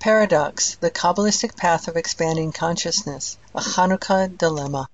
Paradox, the Kabbalistic path of expanding consciousness, a Chanukah dilemma.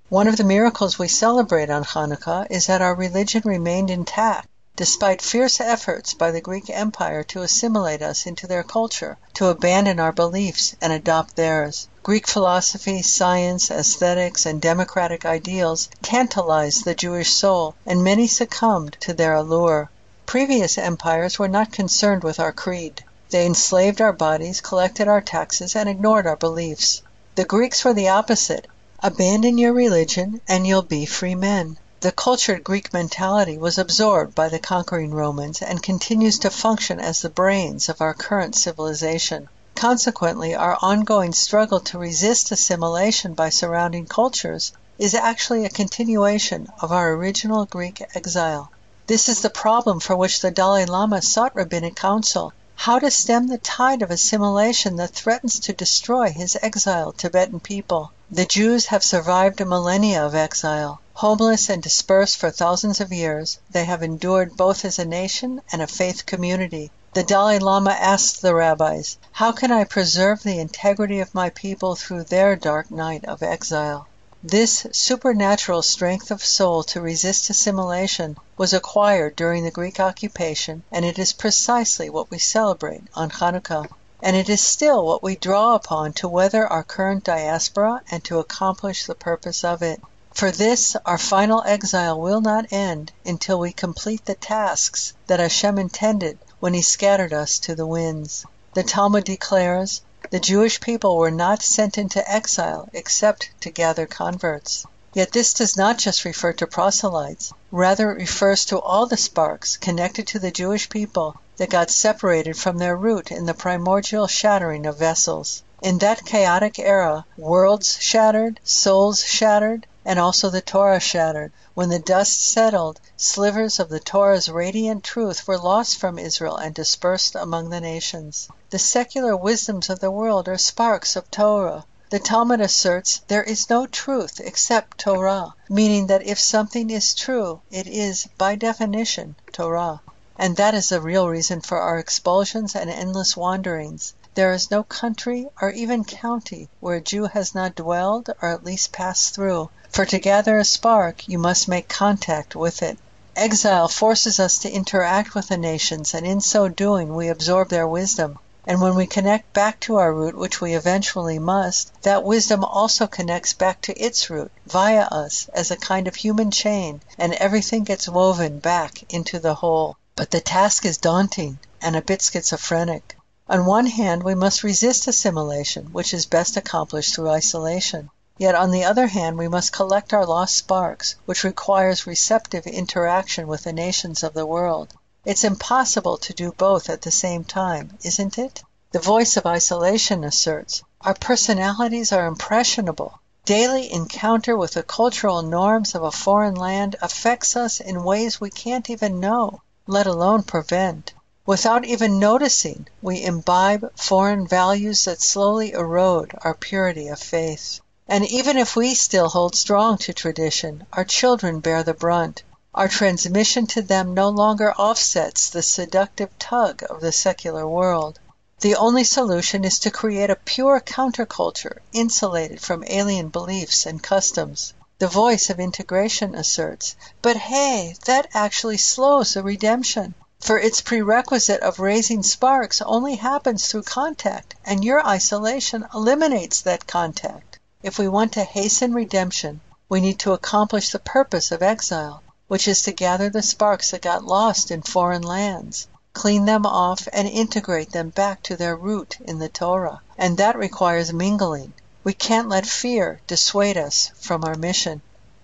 One of the miracles we celebrate on Chanukah is that our religion remained intact, despite fierce efforts by the Greek Empire to assimilate us into their culture, to abandon our beliefs and adopt theirs. Greek philosophy, science, aesthetics, and democratic ideals tantalized the Jewish soul, and many succumbed to their allure. Previous empires were not concerned with our creed. They enslaved our bodies, collected our taxes, and ignored our beliefs. The Greeks were the opposite. Abandon your religion, and you'll be free men. The cultured Greek mentality was absorbed by the conquering Romans and continues to function as the brains of our current civilization. Consequently, our ongoing struggle to resist assimilation by surrounding cultures is actually a continuation of our original Greek exile. This is the problem for which the Dalai Lama sought rabbinic counsel: how to stem the tide of assimilation that threatens to destroy his exiled Tibetan people. The Jews have survived a millennia of exile. Homeless and dispersed for thousands of years, they have endured both as a nation and a faith community. The Dalai Lama asked the rabbis, "How can I preserve the integrity of my people through their dark night of exile?" This supernatural strength of soul to resist assimilation was acquired during the Greek occupation, and it is precisely what we celebrate on Chanukah. And it is still what we draw upon to weather our current diaspora and to accomplish the purpose of it. For this, our final exile will not end until we complete the tasks that Hashem intended when He scattered us to the winds. The Talmud declares, "The Jewish people were not sent into exile except to gather converts." Yet this does not just refer to proselytes. Rather, it refers to all the sparks connected to the Jewish people that got separated from their root in the primordial shattering of vessels. In that chaotic era, worlds shattered, souls shattered, and also the Torah shattered. When the dust settled, slivers of the Torah's radiant truth were lost from Israel and dispersed among the nations. The secular wisdoms of the world are sparks of Torah. The Talmud asserts there is no truth except Torah, meaning that if something is true, it is, by definition, Torah. And that is the real reason for our expulsions and endless wanderings. There is no country or even county where a Jew has not dwelled or at least passed through, for to gather a spark you must make contact with it. Exile forces us to interact with the nations, and in so doing we absorb their wisdom. And when we connect back to our root, which we eventually must, that wisdom also connects back to its root, via us, as a kind of human chain, and everything gets woven back into the whole. But the task is daunting and a bit schizophrenic. On one hand, we must resist assimilation, which is best accomplished through isolation. Yet on the other hand, we must collect our lost sparks, which requires receptive interaction with the nations of the world. It's impossible to do both at the same time, isn't it? The voice of isolation asserts, our personalities are impressionable. Daily encounter with the cultural norms of a foreign land affects us in ways we can't even know, let alone prevent. Without even noticing, we imbibe foreign values that slowly erode our purity of faith. And even if we still hold strong to tradition, our children bear the brunt. Our transmission to them no longer offsets the seductive tug of the secular world. The only solution is to create a pure counterculture, insulated from alien beliefs and customs. The voice of integration asserts, but hey, that actually slows the redemption. For its prerequisite of raising sparks only happens through contact, and your isolation eliminates that contact. If we want to hasten redemption, we need to accomplish the purpose of exile, which is to gather the sparks that got lost in foreign lands, clean them off, and integrate them back to their root in the Torah. And that requires mingling. We can't let fear dissuade us from our mission.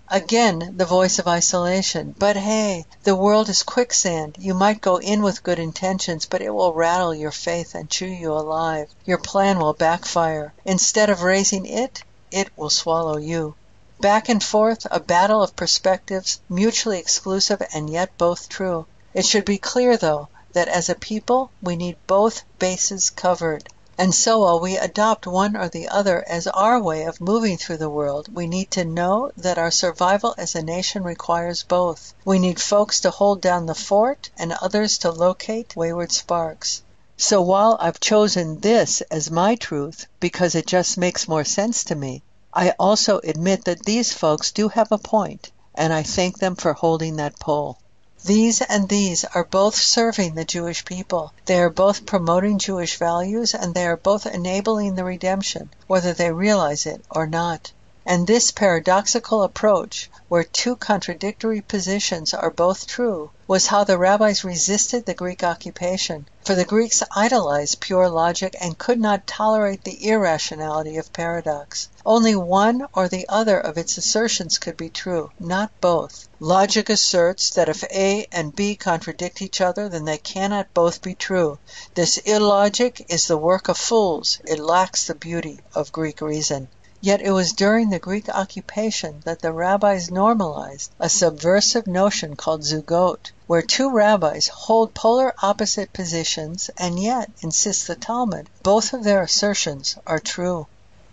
Again, the voice of isolation. But hey, the world is quicksand. You might go in with good intentions, but it will rattle your faith and chew you alive. Your plan will backfire. Instead of raising it, it will swallow you. Back and forth, a battle of perspectives, mutually exclusive and yet both true. It should be clear, though, that as a people, we need both bases covered. And so while we adopt one or the other as our way of moving through the world, we need to know that our survival as a nation requires both. We need folks to hold down the fort and others to locate wayward sparks. So while I've chosen this as my truth because it just makes more sense to me, I also admit that these folks do have a point, and I thank them for holding that pole. These and these are both serving the Jewish people. They are both promoting Jewish values, and they are both enabling the redemption, whether they realize it or not. And this paradoxical approach, where two contradictory positions are both true, was how the rabbis resisted the Greek occupation. For the Greeks idolized pure logic and could not tolerate the irrationality of paradox. Only one or the other of its assertions could be true, not both. Logic asserts that if A and B contradict each other, then they cannot both be true. This illogic is the work of fools. It lacks the beauty of Greek reason. Yet it was during the Greek occupation that the rabbis normalized a subversive notion called zugot, where two rabbis hold polar opposite positions and yet, insists the Talmud, both of their assertions are true.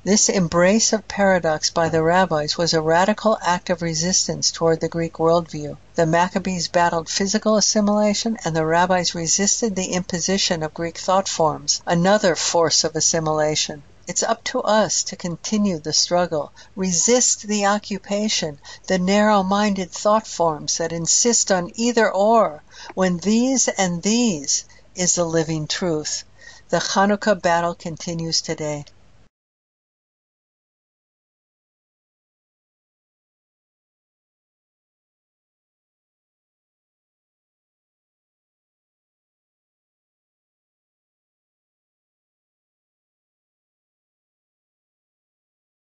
This embrace of paradox by the rabbis was a radical act of resistance toward the Greek worldview. The Maccabees battled physical assimilation, and the rabbis resisted the imposition of Greek thought forms, another force of assimilation. It's up to us to continue the struggle, resist the occupation, the narrow-minded thought forms that insist on either or, when these and these is the living truth. The CHANUkah battle continues today.